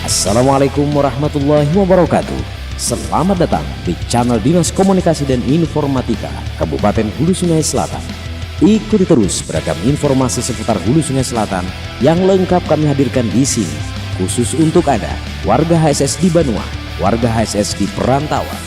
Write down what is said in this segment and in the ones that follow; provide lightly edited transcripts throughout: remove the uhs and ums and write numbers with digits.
Assalamualaikum warahmatullahi wabarakatuh. Selamat datang di channel Dinas Komunikasi dan Informatika Kabupaten Hulu Sungai Selatan. Ikuti terus beragam informasi seputar Hulu Sungai Selatan yang lengkap kami hadirkan di sini, khusus untuk Anda, warga HSS di Banua, warga HSS di perantauan.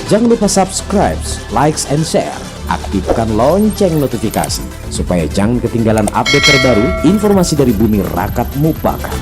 Jangan lupa subscribe, likes, and share. Aktifkan lonceng notifikasi supaya jangan ketinggalan update terbaru informasi dari bumi Rakat Mupaka.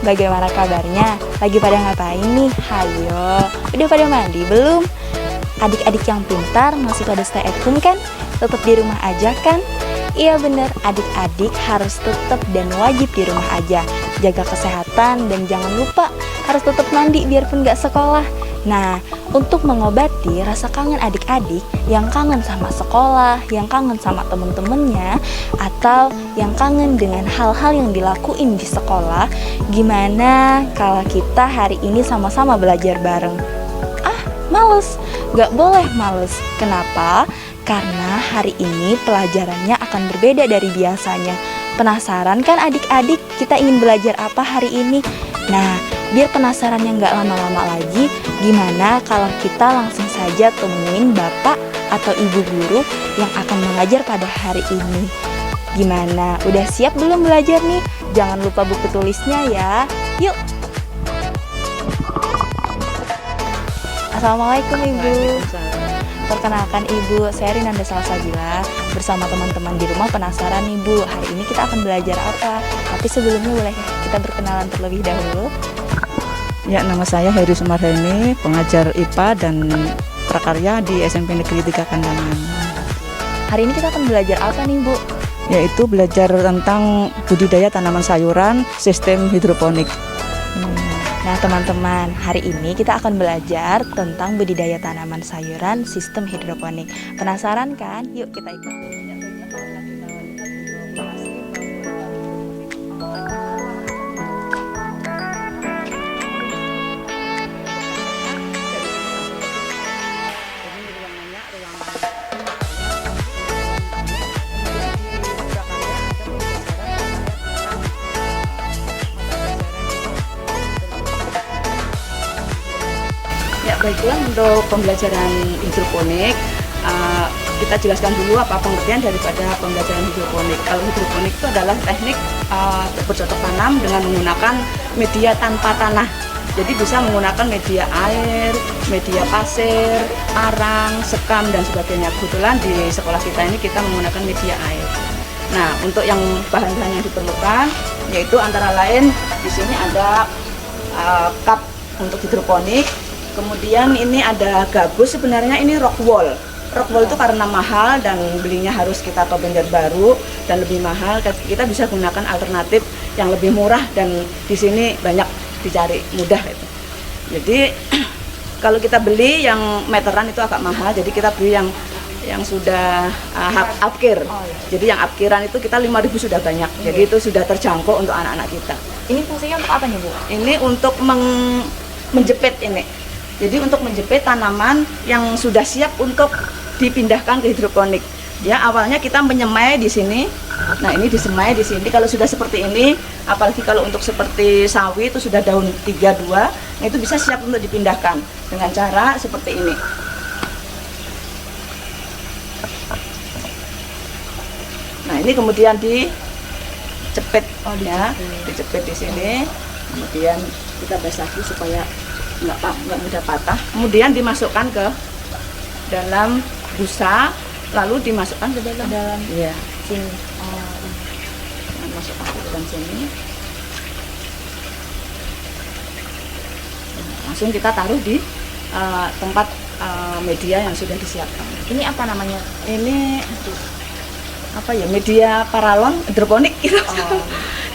Bagaimana kabarnya? Lagi pada ngapain nih? Hayo, udah pada mandi belum? Adik-adik yang pintar masih pada stay at home kan? Tetap di rumah aja kan? Iya bener, adik-adik harus tetap dan wajib di rumah aja. Jaga kesehatan dan jangan lupa harus tetap mandi biarpun gak sekolah. Nah, untuk mengobati rasa kangen adik-adik yang kangen sama sekolah, yang kangen sama temen-temennya, atau yang kangen dengan hal-hal yang dilakuin di sekolah, gimana kalau kita hari ini sama-sama belajar bareng? Males, gak boleh males. Kenapa? Karena hari ini pelajarannya akan berbeda dari biasanya. Penasaran kan adik-adik kita ingin belajar apa hari ini? Nah, biar penasarannya nggak lama-lama lagi, gimana kalau kita langsung saja temuin bapak atau ibu guru yang akan mengajar pada hari ini? Gimana? Udah siap belum belajar nih? Jangan lupa buku tulisnya ya. Yuk! Assalamualaikum Ibu. Perkenalkan Ibu, saya Rinanda Salsabila. Bersama teman-teman di rumah penasaran nih Bu, hari ini kita akan belajar apa? Tapi sebelumnya boleh kita berkenalan terlebih dahulu? Ya, nama saya Heri Sumarheni, pengajar IPA dan prakarya di SMP Negeri 3 Kandangan. Hari ini kita akan belajar apa nih Bu? Yaitu belajar tentang budidaya tanaman sayuran sistem hidroponik. Nah teman-teman, hari ini kita akan belajar tentang budidaya tanaman sayuran sistem hidroponik. Penasaran kan? Yuk kita ikut. Ya, baiklah, untuk pembelajaran hidroponik kita jelaskan dulu apa pengertian daripada pembelajaran hidroponik. Kalau hidroponik itu adalah teknik bercocok tanam dengan menggunakan media tanpa tanah. Jadi bisa menggunakan media air, media pasir, arang, sekam dan sebagainya. Kebetulan di sekolah kita ini kita menggunakan media air. Nah, untuk yang bahan-bahan yang diperlukan yaitu antara lain di sini ada cup untuk hidroponik. Kemudian ini ada gabus, sebenarnya ini rock wool. Rock wool itu karena mahal dan belinya harus kita ke Banjarbaru dan lebih mahal. Kita bisa gunakan alternatif yang lebih murah dan di sini banyak dicari, mudah itu. Jadi kalau kita beli yang meteran itu agak mahal, jadi kita beli yang sudah upkir. Jadi yang upkiran itu kita 5.000 sudah banyak. Jadi itu sudah terjangkau untuk anak-anak kita. Ini fungsinya untuk apa nih Bu? Ini untuk menjepit ini. Jadi untuk menjepit tanaman yang sudah siap untuk dipindahkan ke hidroponik. Ya, awalnya kita menyemai di sini. Nah, ini disemai di sini. Kalau sudah seperti ini, apalagi kalau untuk seperti sawi itu sudah daun 3-2, nah itu bisa siap untuk dipindahkan dengan cara seperti ini. Nah, ini kemudian dicepit, dicepit di sini. Kemudian kita basahi supaya nggak mudah patah. Kemudian dimasukkan ke dalam busa lalu dimasukkan ke dalam. Iya. Sini. Masukkan ke dalam sini. Langsung kita taruh di tempat media yang sudah disiapkan. Ini apa namanya? Ini apa ya, media paralon hidroponik gitu.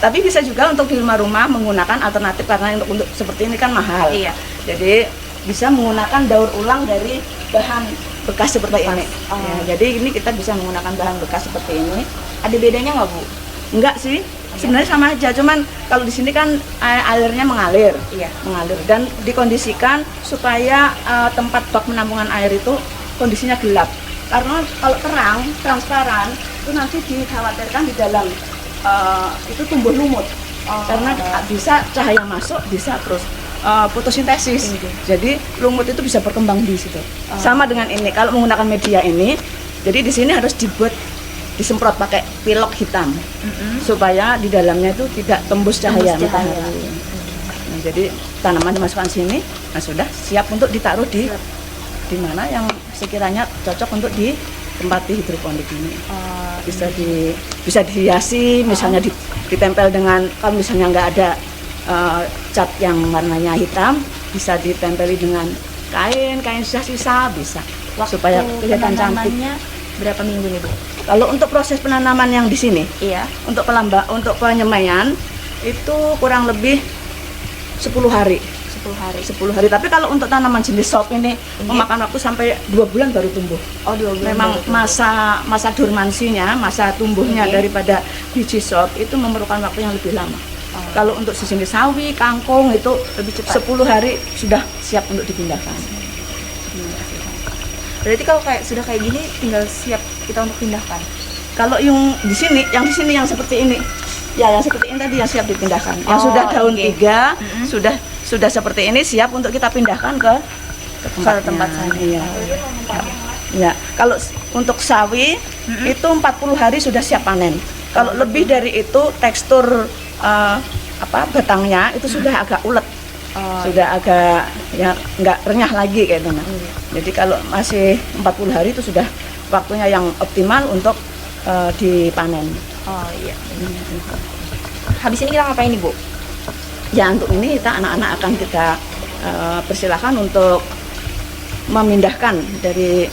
Tapi bisa juga untuk di rumah-rumah menggunakan alternatif, karena untuk seperti ini kan mahal. Iya. Jadi bisa menggunakan daur ulang dari bahan bekas seperti ini. Ya, jadi ini kita bisa menggunakan bahan bekas seperti ini. Ada bedanya nggak, Bu? Enggak sih, sebenarnya sama aja. Cuman kalau di sini kan airnya mengalir, Iya. mengalir dan dikondisikan supaya tempat bak penampungan air itu kondisinya gelap. Karena kalau terang, transparan, itu nanti dikhawatirkan di dalam itu tumbuh lumut. Karena bisa cahaya masuk, bisa terus fotosintesis. Jadi lumut itu bisa berkembang di situ. Sama dengan ini, kalau menggunakan media ini, jadi di sini harus disemprot pakai pilok hitam supaya di dalamnya itu tidak tembus cahaya matahari. Nah, jadi tanaman dimasukkan sini, nah sudah siap untuk ditaruh di mana yang sekiranya cocok untuk ditempati hidroponik ini. Bisa dihiasi, misalnya ditempel dengan, kalau misalnya nggak ada cat yang warnanya hitam, bisa ditempeli dengan kain sisa-sisa bisa. Supaya kelihatan cantik. Berapa minggu nih, Bu? Kalau untuk proses penanaman yang di sini, Iya. untuk penyemaian itu kurang lebih 10 hari. 10 hari. 10 hari. Tapi kalau untuk tanaman jenis sop ini memakan waktu sampai 2 bulan baru tumbuh. Oh, 2 bulan. Memang baru tumbuh. masa dormansinya, masa tumbuhnya daripada biji sop itu memerlukan waktu yang lebih lama. Kalau untuk jenis sawi, kangkung itu Lebih cepat. 10 hari sudah siap untuk dipindahkan. Berarti kalau sudah kayak gini tinggal siap kita untuk pindahkan. Kalau yang di sini yang seperti ini, ya yang seperti ini tadi yang siap dipindahkan. Yang sudah daun 3, sudah seperti ini siap untuk kita pindahkan ke tempat sana. Iya. Ya, kalau untuk sawi itu 40 hari sudah siap panen. Kalau lebih dari itu tekstur batangnya itu sudah agak ulet. Sudah agak ya nggak renyah lagi kayak gitu. Jadi kalau masih 40 hari itu sudah waktunya yang optimal untuk dipanen. Oh iya. Habis ini kita ngapain nih, Bu? Ya untuk ini anak-anak akan kita persilahkan untuk memindahkan dari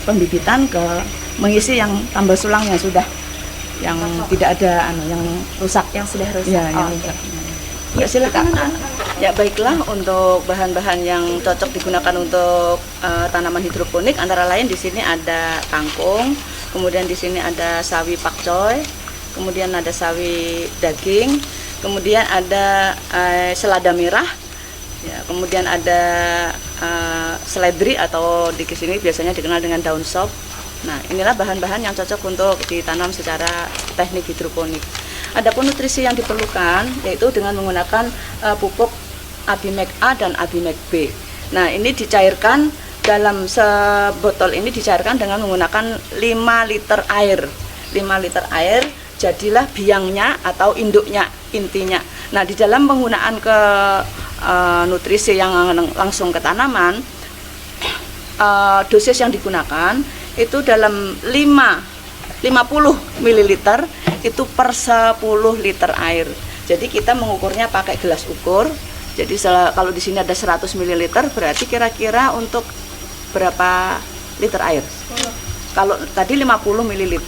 pembibitan ke mengisi yang tambal sulang yang sudah tidak ada yang rusak, Yang sudah rusak. ya, yang rusak. Ya silakan anak-anak. Ya baiklah, untuk bahan-bahan yang cocok digunakan untuk tanaman hidroponik antara lain di sini ada kangkung, kemudian di sini ada sawi pakcoy, kemudian ada sawi daging, kemudian ada selada merah, ya, kemudian ada seledri atau di sini biasanya dikenal dengan daun sop. Nah, inilah bahan-bahan yang cocok untuk ditanam secara teknik hidroponik. Adapun nutrisi yang diperlukan yaitu dengan menggunakan pupuk Abimek A dan Abimek B. Nah, ini dicairkan dalam sebotol ini dicairkan dengan menggunakan 5 liter air. 5 liter air jadilah biangnya atau induknya, intinya. Nah, di dalam penggunaan ke nutrisi yang langsung ke tanaman, dosis yang digunakan itu dalam 50 ml itu per 10 liter air. Jadi kita mengukurnya pakai gelas ukur. Jadi kalau di sini ada 100 ml berarti kira-kira untuk berapa liter air? Kalau tadi 50 ml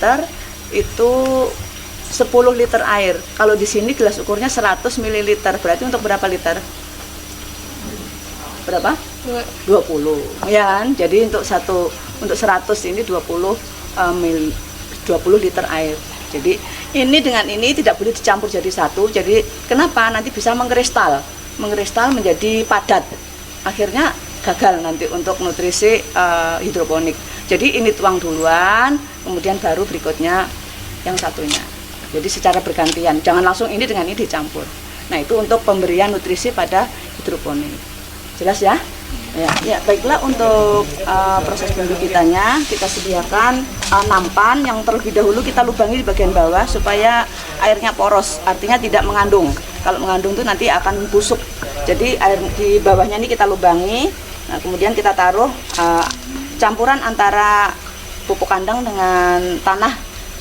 itu 10 liter air. Kalau di sini gelas ukurnya 100 ml berarti untuk berapa liter? Berapa? 20. Ya kan? Jadi untuk 100 ini 20 liter air. Jadi ini dengan ini tidak boleh dicampur jadi satu. Jadi kenapa? Nanti bisa mengeristal menjadi padat. Akhirnya gagal nanti untuk nutrisi hidroponik. Jadi ini tuang duluan, kemudian baru berikutnya yang satunya. Jadi secara bergantian, jangan langsung ini dengan ini dicampur. Nah, itu untuk pemberian nutrisi pada hidroponik. Jelas ya? Ya, baiklah, untuk proses pembibitannya kita sediakan nampan yang terlebih dahulu kita lubangi di bagian bawah supaya airnya poros, artinya tidak mengandung. Kalau mengandung itu nanti akan busuk. Jadi air di bawahnya ini kita lubangi. Nah, kemudian kita taruh campuran antara pupuk kandang dengan tanah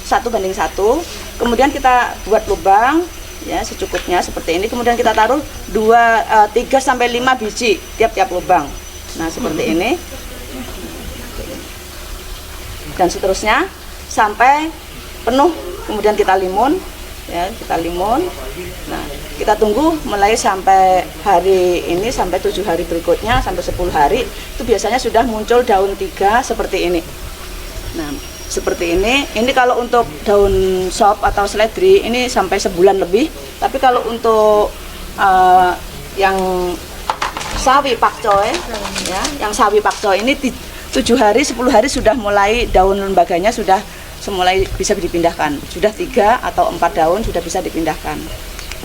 1:1. Kemudian kita buat lubang ya secukupnya seperti ini. Kemudian kita taruh 3 sampai 5 biji tiap-tiap lubang. Nah, seperti ini. Dan seterusnya sampai penuh. Kemudian kita limun ya, kita limun. Nah, kita tunggu mulai sampai hari ini sampai 7 hari berikutnya sampai 10 hari itu biasanya sudah muncul daun 3 seperti ini. Nah, seperti ini. Ini kalau untuk daun sop atau seledri ini sampai sebulan lebih. Tapi kalau untuk yang sawi pakcoy ya, yang sawi pakcoy ini 7 hari 10 hari sudah mulai daun lembaganya sudah mulai bisa dipindahkan. Sudah 3 atau 4 daun sudah bisa dipindahkan.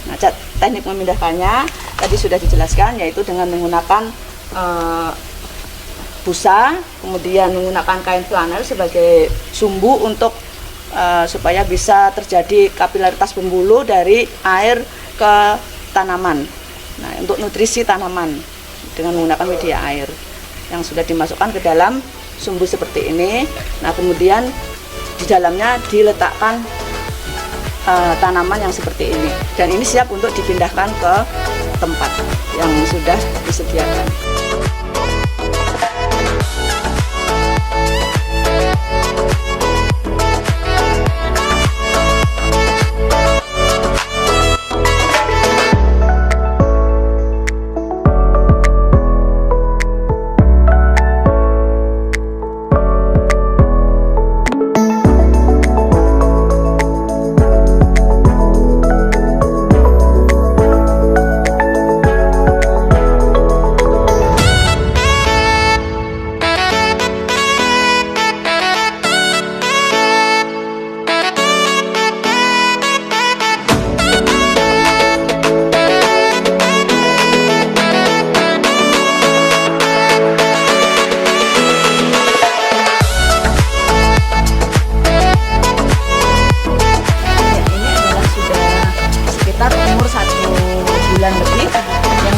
Nah, teknik memindahkannya tadi sudah dijelaskan, yaitu dengan menggunakan busa, kemudian menggunakan kain flanel sebagai sumbu untuk supaya bisa terjadi kapilaritas pembuluh dari air ke tanaman. Nah, untuk nutrisi tanaman dengan menggunakan media air yang sudah dimasukkan ke dalam sumbu seperti ini. Nah, kemudian di dalamnya diletakkan tanaman yang seperti ini, dan ini siap untuk dipindahkan ke tempat yang sudah disediakan.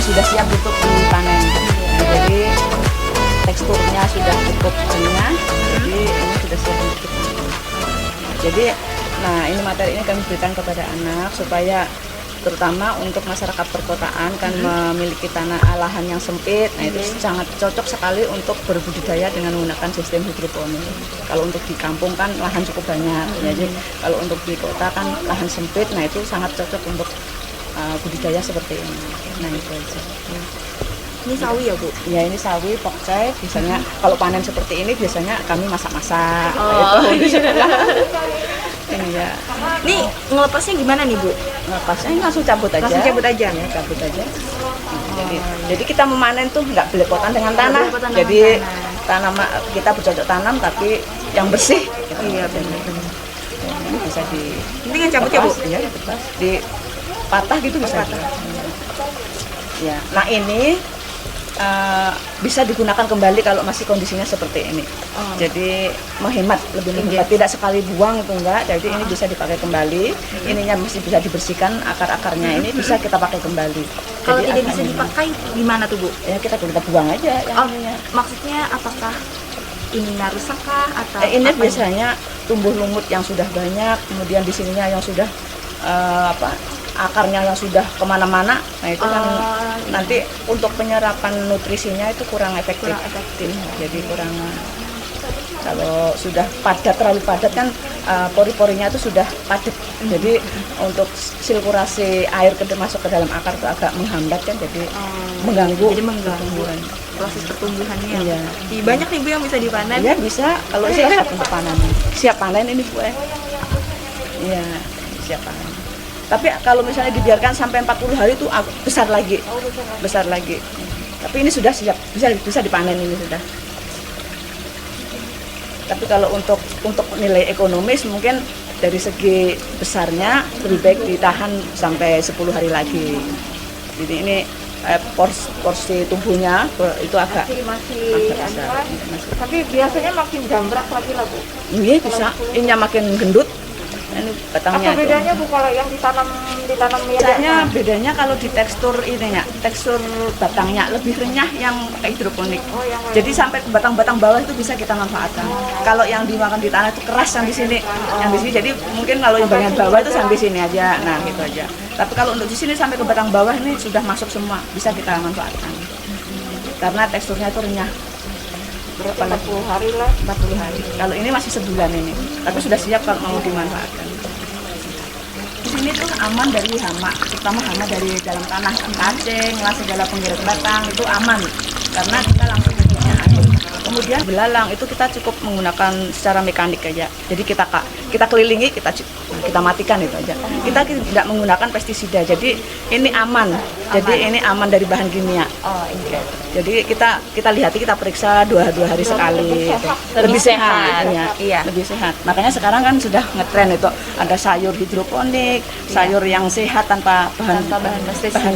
Sudah siap untuk dipanen. Nah, jadi teksturnya sudah cukup renyah, jadi ini sudah siap untuk dipanen. Jadi, nah ini materi ini kami berikan kepada anak supaya terutama untuk masyarakat perkotaan kan memiliki tanah lahan yang sempit. Nah, itu sangat cocok sekali untuk berbudidaya dengan menggunakan sistem hidroponik. Kalau untuk di kampung kan lahan cukup banyak, jadi kalau untuk di kota kan lahan sempit. Nah, itu sangat cocok untuk budidaya seperti ini. Nah, itu aja. Ini sawi ya, Bu? Ya, ini sawi pokcai. Biasanya kalau panen seperti ini biasanya kami masak-masak. Iya. Nih ngelepasnya gimana nih, Bu? Ngepasnya langsung cabut aja. Langsung cabut aja? Ya, cabut aja. Jadi kita memanen tuh nggak belepotan dengan tanah. Belepotan dengan Jadi tanah. kita bercocok tanam tapi yang bersih. Iya, benar-benar. Ini bisa Ini kan cabut ya, Bu? Iya, lepas. Di patah gitu bisa. Ya. Nah, ini bisa digunakan kembali kalau masih kondisinya seperti ini. Jadi lebih menghemat, tidak sekali buang itu enggak. Jadi ini bisa dipakai kembali. Ininya masih bisa dibersihkan, akar-akarnya ini bisa kita pakai kembali. Kalau jadi tidak bisa dipakai gimana tuh, Bu? Ya kita buang aja yang ininya. Maksudnya apakah ini rusak kah atau ini biasanya tumbuh lumut yang sudah banyak, kemudian di sininya yang sudah akarnya yang sudah kemana-mana. Nah, itu kan nanti untuk penyerapan nutrisinya itu kurang efektif. Jadi kurang, kalau sudah padat, terlalu padat kan pori-porinya itu sudah padat. Jadi untuk sirkulasi air masuk ke dalam akar itu agak menghambat kan, jadi mengganggu. Jadi mengganggu proses pertumbuhannya. Iya. Banyak nih, Bu, yang bisa dipanen. Ya bisa, kalau siap untuk panen. Siap panen ini, Bu. Iya, siap panen. Tapi kalau misalnya dibiarkan sampai 40 hari itu besar lagi. Besar lagi. Tapi ini sudah siap, bisa dipanen ini sudah. Tapi kalau untuk nilai ekonomis mungkin dari segi besarnya lebih baik ditahan sampai 10 hari lagi. Jadi ini porsi tubuhnya itu agak besar. Tapi biasanya makin jambrak lagi lah, Bu. Iya bisa, ini makin gendut. Ini batangnya. Apa bedanya, Bu, kalau yang ditanam ditanam Biasanya bedanya kalau di tekstur ininya, tekstur batangnya lebih renyah yang pakai hidroponik. Jadi sampai ke batang-batang bawah itu bisa kita manfaatkan. Kalau yang dimakan di tanah itu keras yang di sini, Jadi mungkin kalau yang bagian bawah itu sampai sini aja, nah gitu aja. Tapi kalau untuk di sini sampai ke batang bawah ini sudah masuk semua, bisa kita manfaatkan. Karena teksturnya itu renyah. berapa 40 hari lah. 40 hari. Kalau ini masih sebulan ini, tapi sudah siap kalau mau dimanfaatkan. Di sini tuh aman dari hama, terutama hama dari dalam tanah, cacing, lah segala penggeret batang itu aman karena kita langsung punya air. Kemudian belalang itu kita cukup menggunakan secara mekanik aja. Jadi kita kelilingi, kita matikan itu aja. Kita tidak menggunakan pestisida. Jadi ini aman. Jadi ini aman dari bahan kimia. Oh, iya. Jadi kita lihat, kita periksa dua hari sekali. Lebih sehat. Ya. Iya. Lebih sehat. Makanya sekarang kan sudah ngetren itu ada sayur hidroponik, sayur yang sehat tanpa bahan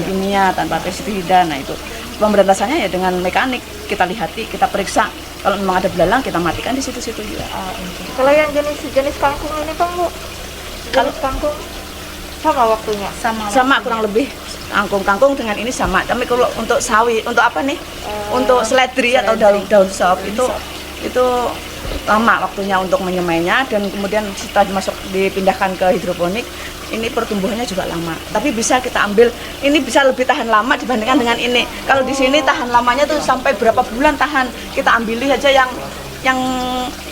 kimia, tanpa pestisida. Nah itu pemberantasannya ya dengan mekanik. Kita lihati, kita periksa. Kalau memang ada belalang kita matikan di situ-situ juga. Kalau yang jenis kangkung ini Bang Bu, kalau kangkung sama waktunya? Sama kurang lebih. Kangkung dengan ini sama. Tapi kalau untuk sawi, untuk apa nih? Untuk seledri atau daun sop itu lama waktunya untuk menyemainya, dan kemudian setelah dipindahkan ke hidroponik ini pertumbuhannya juga lama. Tapi bisa kita ambil, ini bisa lebih tahan lama dibandingkan dengan ini. Kalau di sini tahan lamanya tuh sampai berapa bulan tahan. Kita ambil aja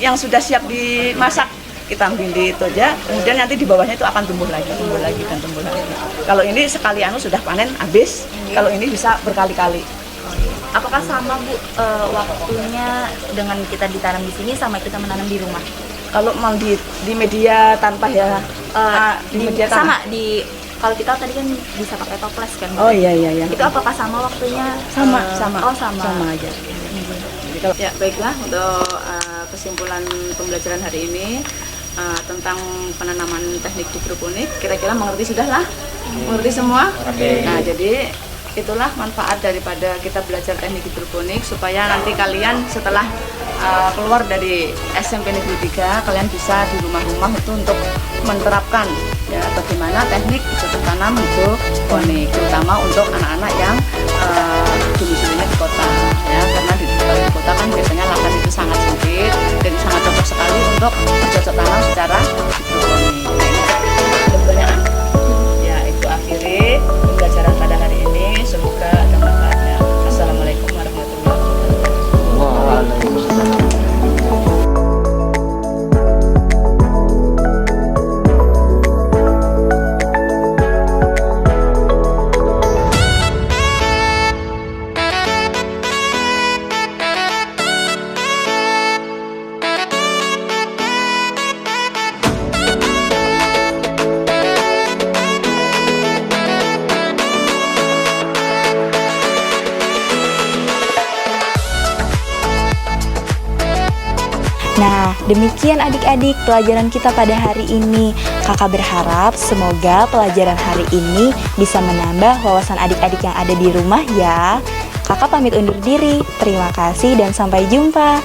yang sudah siap dimasak, kita ambil itu aja. Kemudian nanti di bawahnya itu akan tumbuh lagi. Kalau ini sekali sudah panen habis. Kalau ini bisa berkali-kali. Apakah sama Bu waktunya dengan kita ditanam di sini sama kita menanam di rumah? Kalau mau di media tanpa di media sama tanah. Kalau kita tadi kan bisa pakai toples kan? Oh iya. Itu apakah sama waktunya? Sama. Oh sama aja. Ya baiklah, untuk kesimpulan pembelajaran hari ini tentang penanaman teknik hidroponik, kira-kira mengerti sudah lah, mengerti semua. Nah jadi itulah manfaat daripada kita belajar teknik hidroponik, supaya nanti kalian setelah keluar dari SMP Negeri 3, kalian bisa di rumah-rumah itu untuk menerapkan ya bagaimana teknik bercocok tanam hidroponik, terutama untuk anak-anak yang domisilinya di kota ya, karena di kota kan biasanya lahan itu sangat sempit, jadi sangat cocok sekali untuk bercocok tanam secara hidroponik. Nah, ini ada pertanyaan? Ya, itu akhiri pembelajaran pada hari ini. Semoga ada manfaatnya. Assalamualaikum warahmatullahi wabarakatuh. Waalaikumsalam. Nah, demikian adik-adik pelajaran kita pada hari ini. Kakak berharap semoga pelajaran hari ini bisa menambah wawasan adik-adik yang ada di rumah ya. Kakak pamit undur diri. Terima kasih dan sampai jumpa.